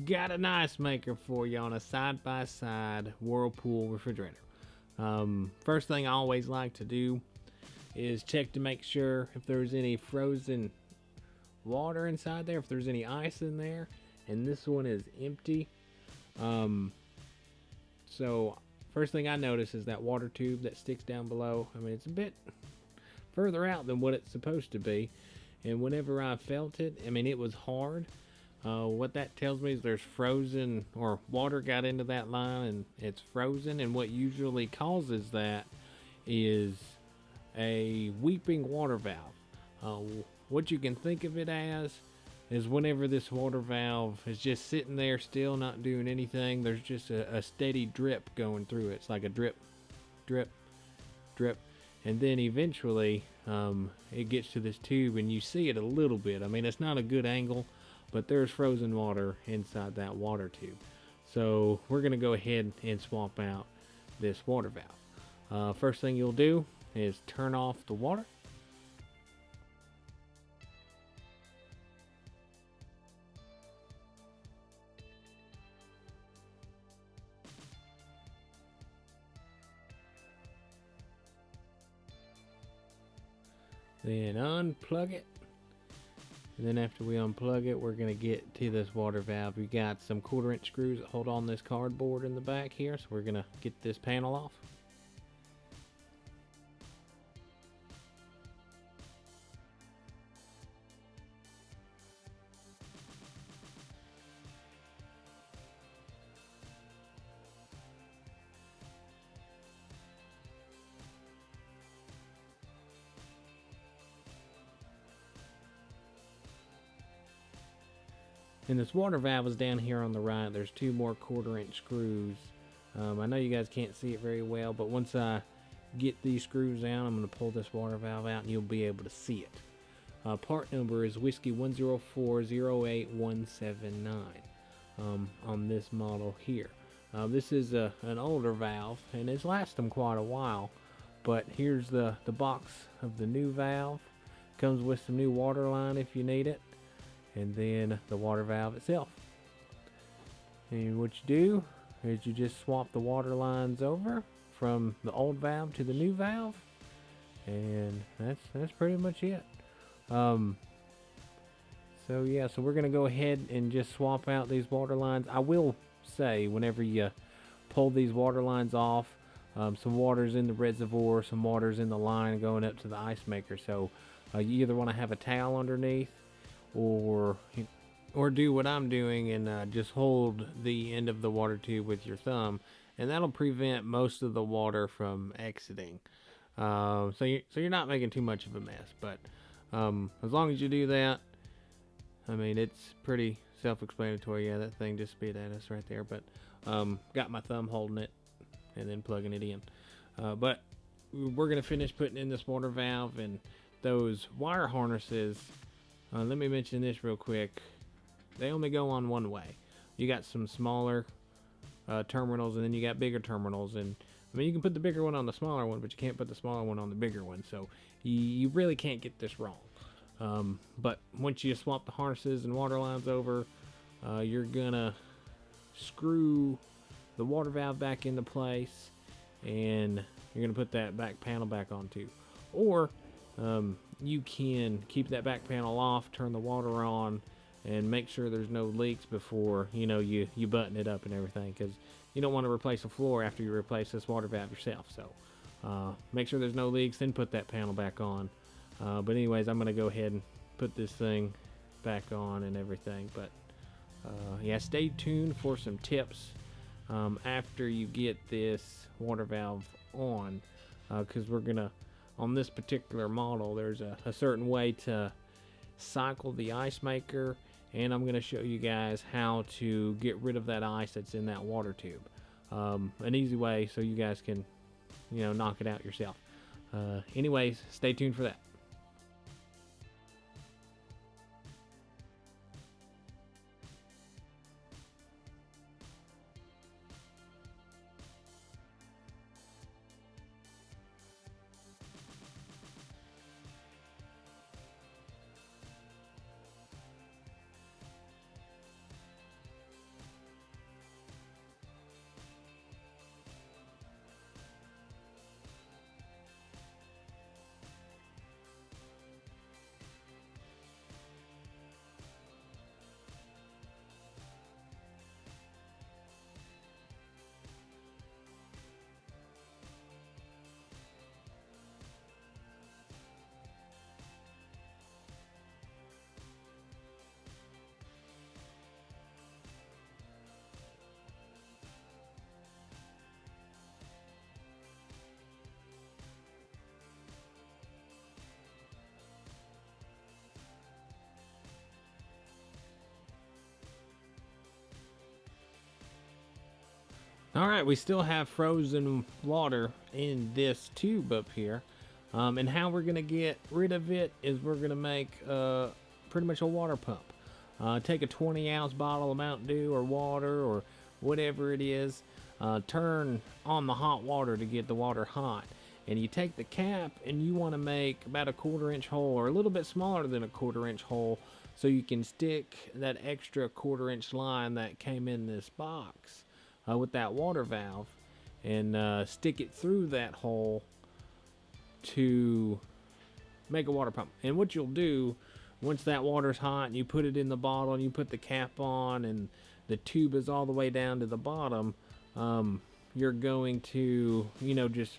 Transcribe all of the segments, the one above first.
Got an ice maker for you on a side-by-side Whirlpool refrigerator. First thing I always like to do is check to make sure if there's any frozen water inside there, if there's any ice in there, and this one is empty. Um, so first thing I notice is that water tube that sticks down below. I mean, it's a bit further out than what it's supposed to be, and whenever I felt it, I mean, it was hard. What that tells me is there's frozen or water got into that line and it's frozen, and what usually causes that is a weeping water valve. Uh, what you can think of it as is whenever this water valve is just sitting there still not doing anything, there's just a steady drip going through it. It's like a drip, drip, drip, and then eventually it gets to this tube and you see it a little bit. I mean, it's not a good angle, but there's frozen water inside that water tube. So we're going to go ahead and swap out this water valve. First thing you'll do is turn off the water. Then unplug it. And then after we unplug it, we're going to get to this water valve. We got some 1/4-inch screws that hold on this cardboard in the back here. So we're going to get this panel off. And this water valve is down here on the right. There's two more 1/4-inch screws. I know you guys can't see it very well, but once I get these screws out, I'm going to pull this water valve out and you'll be able to see it. Part number is Whiskey 10408179 on this model here. This is an older valve and it's lasted them quite a while, but here's the box of the new valve. Comes with some new water line if you need it, and then the water valve itself. And what you do is you just swap the water lines over from the old valve to the new valve, and that's pretty much it. So yeah, so we're gonna go ahead and just swap out these water lines. I will say, whenever you pull these water lines off, some water's in the reservoir, some water's in the line going up to the ice maker. So you either want to have a towel underneath, or do what I'm doing and just hold the end of the water tube with your thumb, and that'll prevent most of the water from exiting. So you're not making too much of a mess. But as long as you do that, I mean, it's pretty self-explanatory. Yeah, that thing just spit at us right there. But got my thumb holding it and then plugging it in. But we're gonna finish putting in this water valve and those wire harnesses. Let me mention this real quick. They only go on one way. You got some smaller terminals, and then you got bigger terminals. And I mean, you can put the bigger one on the smaller one, but you can't put the smaller one on the bigger one. So you really can't get this wrong. But once you swap the harnesses and water lines over, you're gonna screw the water valve back into place, and you're gonna put that back panel back on too. Or you can keep that back panel off, turn the water on, and make sure there's no leaks before you button it up and everything, because you don't want to replace the floor after you replace this water valve yourself. So make sure there's no leaks, then put that panel back on. But anyways, I'm gonna go ahead and put this thing back on and everything. But yeah, stay tuned for some tips after you get this water valve on, because we're gonna, on this particular model, there's a certain way to cycle the ice maker, and I'm going to show you guys how to get rid of that ice that's in that water tube. An easy way so you guys can knock it out yourself. Anyways, stay tuned for that. All right, we still have frozen water in this tube up here. And how we're gonna get rid of it is we're gonna make pretty much a water pump. Take a 20-ounce bottle of Mountain Dew or water or whatever it is. Turn on the hot water to get the water hot. And you take the cap and you want to make about a 1/4-inch hole or a little bit smaller than a 1/4-inch hole so you can stick that extra 1/4-inch line that came in this box with that water valve and stick it through that hole to make a water pump. And what you'll do once that water's hot and you put it in the bottle and you put the cap on and the tube is all the way down to the bottom, you're going to, just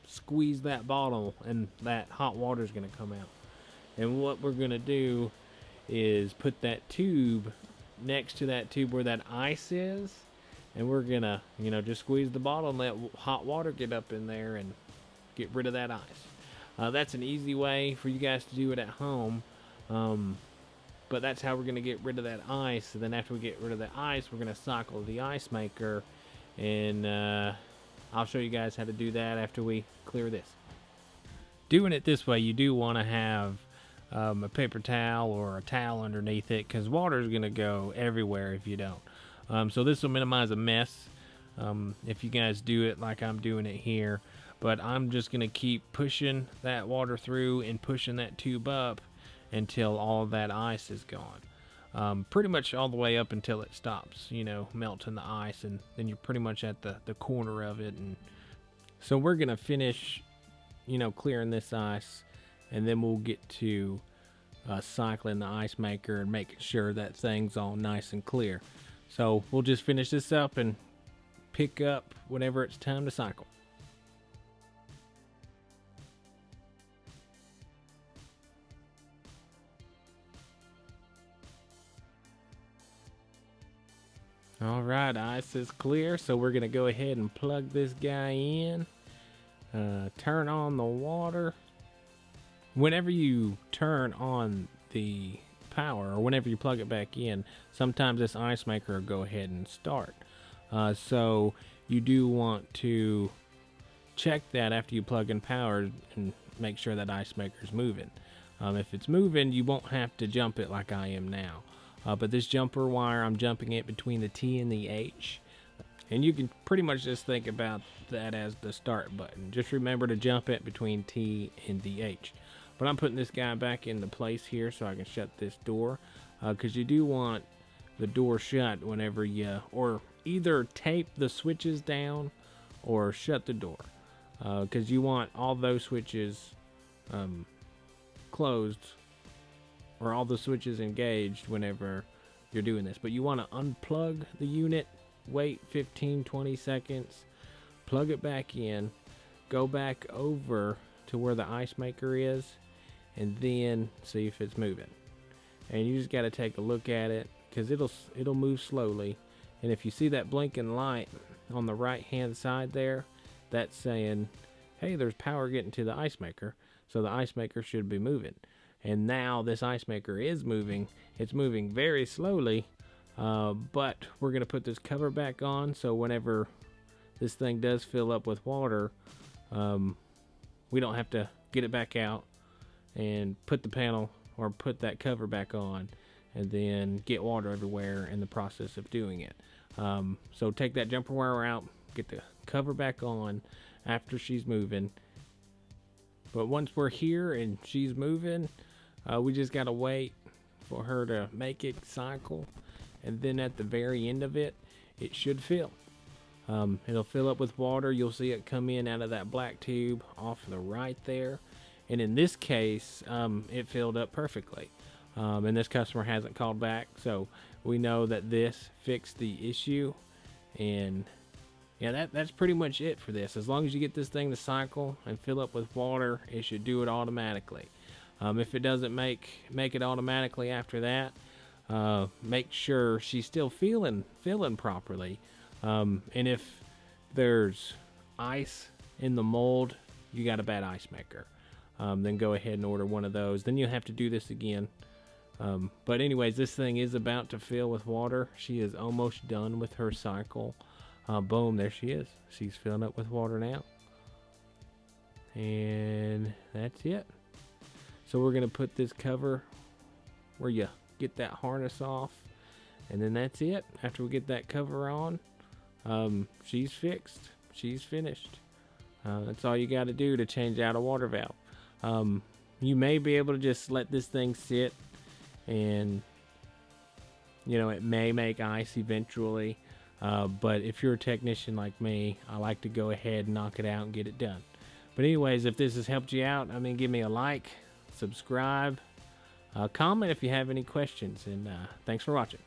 squeeze that bottle and that hot water is going to come out. And what we're going to do is put that tube next to that tube where that ice is, and we're going to, just squeeze the bottle and let hot water get up in there and get rid of that ice. That's an easy way for you guys to do it at home. But that's how we're going to get rid of that ice. And then after we get rid of the ice, we're going to cycle the ice maker, and I'll show you guys how to do that after we clear this. Doing it this way, you do want to have a paper towel or a towel underneath it, because water is going to go everywhere if you don't. So this will minimize a mess if you guys do it like I'm doing it here. But I'm just going to keep pushing that water through and pushing that tube up until all of that ice is gone. Pretty much all the way up until it stops, melting the ice, and then you're pretty much at the corner of it. And so we're going to finish, clearing this ice, and then we'll get to cycling the ice maker and making sure that thing's all nice and clear. So we'll just finish this up and pick up whenever it's time to cycle. All right, ice is clear, so we're going to go ahead and plug this guy in. Turn on the water. Whenever you turn on the power, or whenever you plug it back in, sometimes this ice maker will go ahead and start. So you do want to check that after you plug in power and make sure that ice maker is moving. If it's moving, you won't have to jump it like I am now. But this jumper wire, I'm jumping it between the T and the H. And you can pretty much just think about that as the start button. Just remember to jump it between T and the H. But I'm putting this guy back into place here so I can shut this door. Because you do want the door shut whenever you, or either tape the switches down or shut the door. Because you want all those switches closed, or all the switches engaged whenever you're doing this. But you want to unplug the unit, wait 15-20 seconds, plug it back in, go back over to where the ice maker is, and then see if it's moving. And you just got to take a look at it, because it'll move slowly. And if you see that blinking light on the right hand side there, that's saying, hey, there's power getting to the ice maker, so the ice maker should be moving. And now this ice maker is moving. It's moving very slowly, but we're going to put this cover back on, so whenever this thing does fill up with water, we don't have to get it back out and put the panel or put that cover back on and then get water everywhere in the process of doing it. So take that jumper wire out, get the cover back on after she's moving. But once we're here and she's moving, we just got to wait for her to make it cycle, and then at the very end of it, it should fill. It'll fill up with water. You'll see it come in out of that black tube off the right there. And in this case, it filled up perfectly. And this customer hasn't called back, so we know that this fixed the issue. And yeah, that's pretty much it for this. As long as you get this thing to cycle and fill up with water, it should do it automatically. If it doesn't make it automatically after that, make sure she's still filling properly. And if there's ice in the mold, you got a bad ice maker. Then go ahead and order one of those. Then you'll have to do this again. But anyways, this thing is about to fill with water. She is almost done with her cycle. Boom, there she is. She's filling up with water now. And that's it. So we're going to put this cover where you get that harness off. And then that's it. After we get that cover on, she's fixed. She's finished. That's all you got to do to change out a water valve. You may be able to just let this thing sit, and it may make ice eventually. But if you're a technician like me, I like to go ahead and knock it out and get it done. But anyways, if this has helped you out, give me a like, subscribe, comment if you have any questions, and thanks for watching.